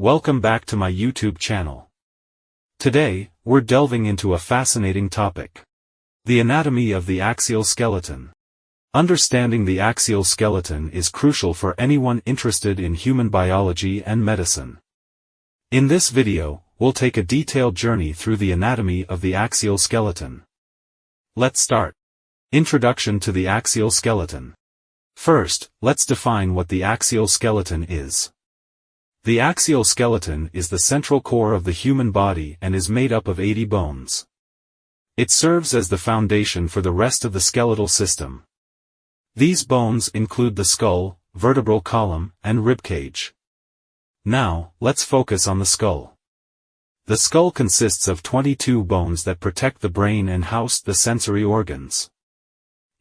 Welcome back to my YouTube channel. Today, we're delving into a fascinating topic. The anatomy of the axial skeleton. Understanding the axial skeleton is crucial for anyone interested in human biology and medicine. In this video, we'll take a detailed journey through the anatomy of the axial skeleton. Let's start. Introduction to the axial skeleton. First, let's define what the axial skeleton is. The axial skeleton is the central core of the human body and is made up of 80 bones. It serves as the foundation for the rest of the skeletal system. These bones include the skull, vertebral column, and ribcage. Now, let's focus on the skull. The skull consists of 22 bones that protect the brain and house the sensory organs.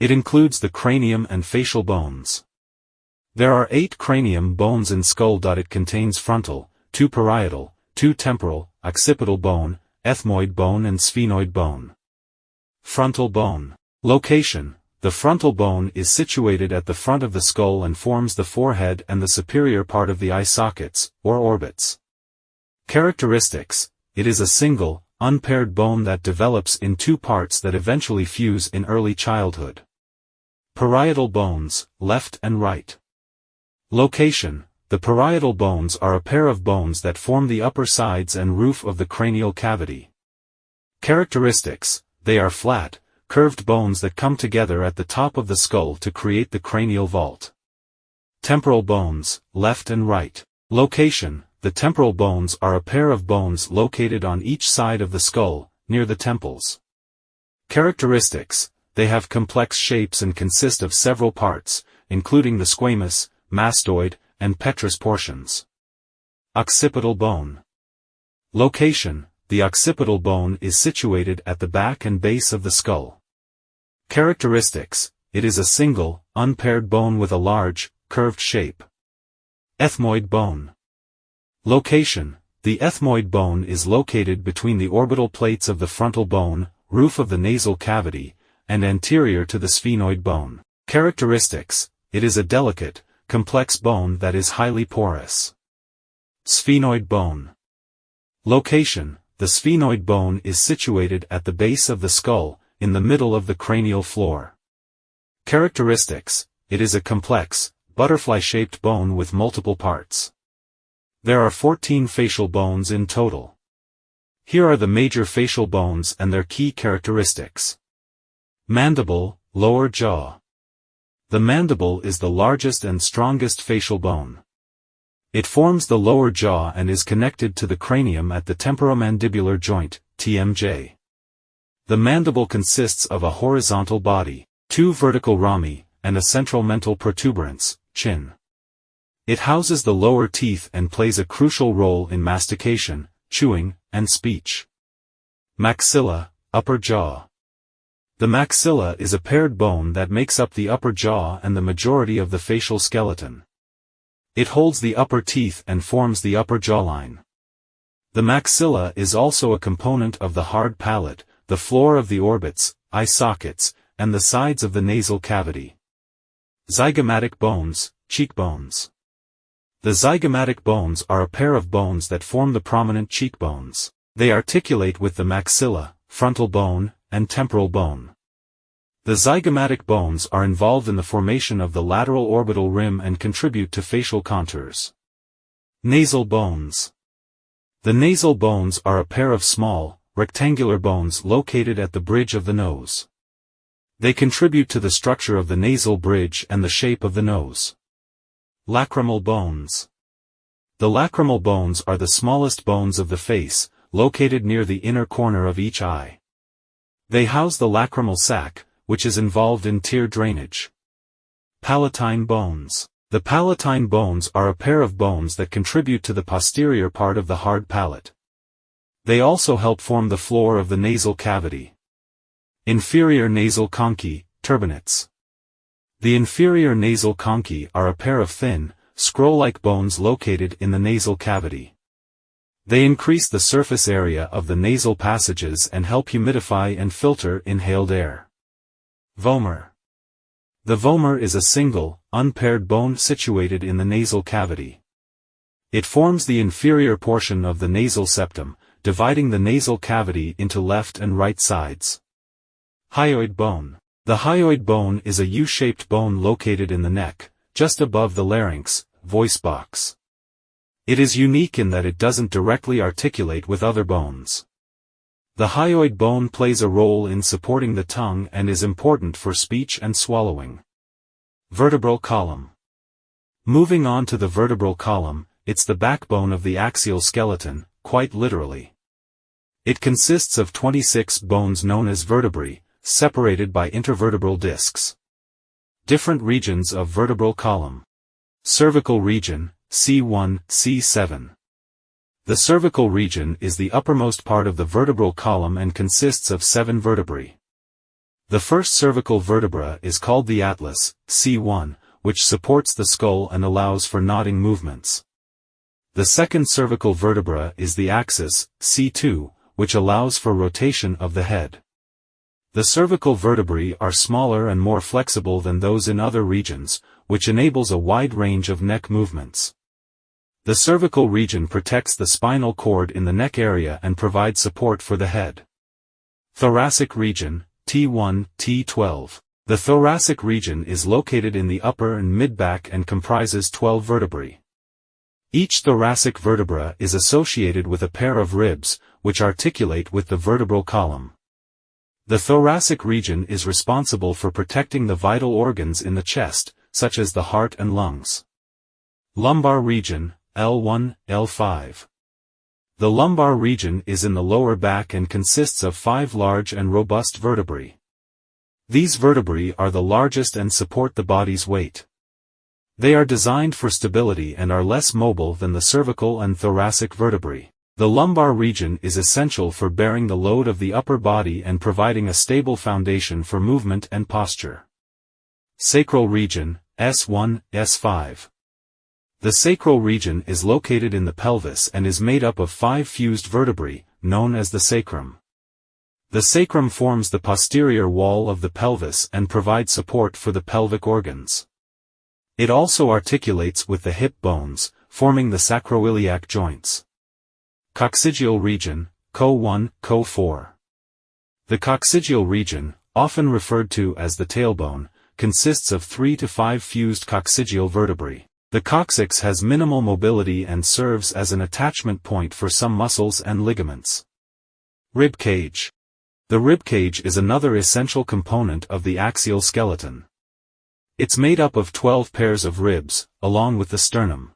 It includes the cranium and facial bones. There are 8 cranium bones in skull. It contains frontal, 2 parietal, 2 temporal, occipital bone, ethmoid bone and sphenoid bone. Frontal bone. Location. The frontal bone is situated at the front of the skull and forms the forehead and the superior part of the eye sockets, or orbits. Characteristics. It is a single, unpaired bone that develops in 2 parts that eventually fuse in early childhood. Parietal bones, left and right. Location. The parietal bones are a pair of bones that form the upper sides and roof of the cranial cavity. Characteristics. They are flat, curved bones that come together at the top of the skull to create the cranial vault. Temporal bones, left and right. Location. The temporal bones are a pair of bones located on each side of the skull, near the temples. Characteristics. They have complex shapes and consist of several parts, including the squamous, mastoid, and petrous portions. Occipital bone. Location. The occipital bone is situated at the back and base of the skull. Characteristics. It is a single, unpaired bone with a large, curved shape. Ethmoid bone. Location. The ethmoid bone is located between the orbital plates of the frontal bone, roof of the nasal cavity, and anterior to the sphenoid bone. Characteristics. It is a delicate, complex bone that is highly porous. Sphenoid bone. Location. The sphenoid bone is situated at the base of the skull, in the middle of the cranial floor. Characteristics. It is a complex, butterfly-shaped bone with multiple parts. There are 14 facial bones in total. Here are the major facial bones and their key characteristics. Mandible, lower jaw. The mandible is the largest and strongest facial bone. It forms the lower jaw and is connected to the cranium at the temporomandibular joint, TMJ. The mandible consists of a horizontal body, 2 vertical rami, and a central mental protuberance, chin. It houses the lower teeth and plays a crucial role in mastication, chewing, and speech. Maxilla, upper jaw. The maxilla is a paired bone that makes up the upper jaw and the majority of the facial skeleton. It holds the upper teeth and forms the upper jawline. The maxilla is also a component of the hard palate, the floor of the orbits, eye sockets, and the sides of the nasal cavity. Zygomatic bones, cheekbones. The zygomatic bones are a pair of bones that form the prominent cheekbones. They articulate with the maxilla, frontal bone, and temporal bone. The zygomatic bones are involved in the formation of the lateral orbital rim and contribute to facial contours. Nasal bones. The nasal bones are a pair of small, rectangular bones located at the bridge of the nose. They contribute to the structure of the nasal bridge and the shape of the nose. Lacrimal bones. The lacrimal bones are the smallest bones of the face, located near the inner corner of each eye. They house the lacrimal sac, which is involved in tear drainage. Palatine bones. The palatine bones are a pair of bones that contribute to the posterior part of the hard palate. They also help form the floor of the nasal cavity. Inferior nasal conchae, turbinates. The inferior nasal conchae are a pair of thin, scroll-like bones located in the nasal cavity. They increase the surface area of the nasal passages and help humidify and filter inhaled air. Vomer. The vomer is a single, unpaired bone situated in the nasal cavity. It forms the inferior portion of the nasal septum, dividing the nasal cavity into left and right sides. Hyoid bone. The hyoid bone is a U-shaped bone located in the neck, just above the larynx, voice box. It is unique in that it doesn't directly articulate with other bones. The hyoid bone plays a role in supporting the tongue and is important for speech and swallowing. Vertebral column. Moving on to the vertebral column, it's the backbone of the axial skeleton, quite literally. It consists of 26 bones known as vertebrae, separated by intervertebral discs. Different regions of vertebral column. Cervical region, C1, C7. The cervical region is the uppermost part of the vertebral column and consists of 7 vertebrae. The first cervical vertebra is called the atlas, C1, which supports the skull and allows for nodding movements. The second cervical vertebra is the axis, C2, which allows for rotation of the head. The cervical vertebrae are smaller and more flexible than those in other regions, which enables a wide range of neck movements. The cervical region protects the spinal cord in the neck area and provides support for the head. Thoracic region, T1, T12. The thoracic region is located in the upper and mid-back and comprises 12 vertebrae. Each thoracic vertebra is associated with a pair of ribs, which articulate with the vertebral column. The thoracic region is responsible for protecting the vital organs in the chest, such as the heart and lungs. Lumbar region, L1, L5. The lumbar region is in the lower back and consists of 5 large and robust vertebrae. These vertebrae are the largest and support the body's weight. They are designed for stability and are less mobile than the cervical and thoracic vertebrae. The lumbar region is essential for bearing the load of the upper body and providing a stable foundation for movement and posture. Sacral region, S1, S5. The sacral region is located in the pelvis and is made up of 5 fused vertebrae, known as the sacrum. The sacrum forms the posterior wall of the pelvis and provides support for the pelvic organs. It also articulates with the hip bones, forming the sacroiliac joints. Coccygeal region, CO1, CO4. The coccygeal region, often referred to as the tailbone, consists of 3 to 5 fused coccygeal vertebrae. The coccyx has minimal mobility and serves as an attachment point for some muscles and ligaments. Ribcage. The ribcage is another essential component of the axial skeleton. It's made up of 12 pairs of ribs, along with the sternum.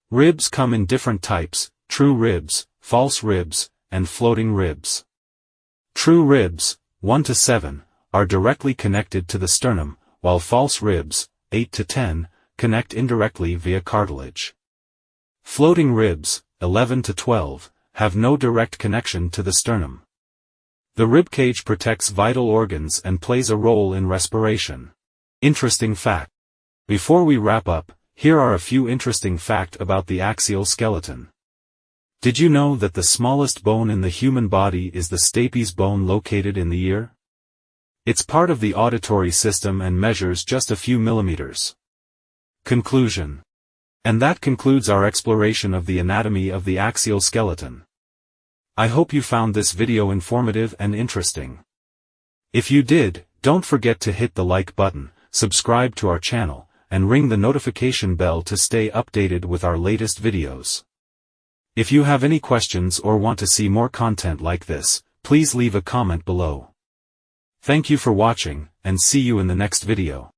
Ribs come in different types: true ribs, false ribs, and floating ribs. True ribs, 1 to 7, are directly connected to the sternum, while false ribs, 8 to 10, connect indirectly via cartilage. Floating ribs, 11 to 12, have no direct connection to the sternum. The ribcage protects vital organs and plays a role in respiration. Interesting fact. Before we wrap up, here are a few interesting facts about the axial skeleton. Did you know that the smallest bone in the human body is the stapes bone located in the ear? It's part of the auditory system and measures just a few millimeters. Conclusion. And that concludes our exploration of the anatomy of the axial skeleton. I hope you found this video informative and interesting. If you did, don't forget to hit the like button, subscribe to our channel, and ring the notification bell to stay updated with our latest videos. If you have any questions or want to see more content like this, please leave a comment below. Thank you for watching, and see you in the next video.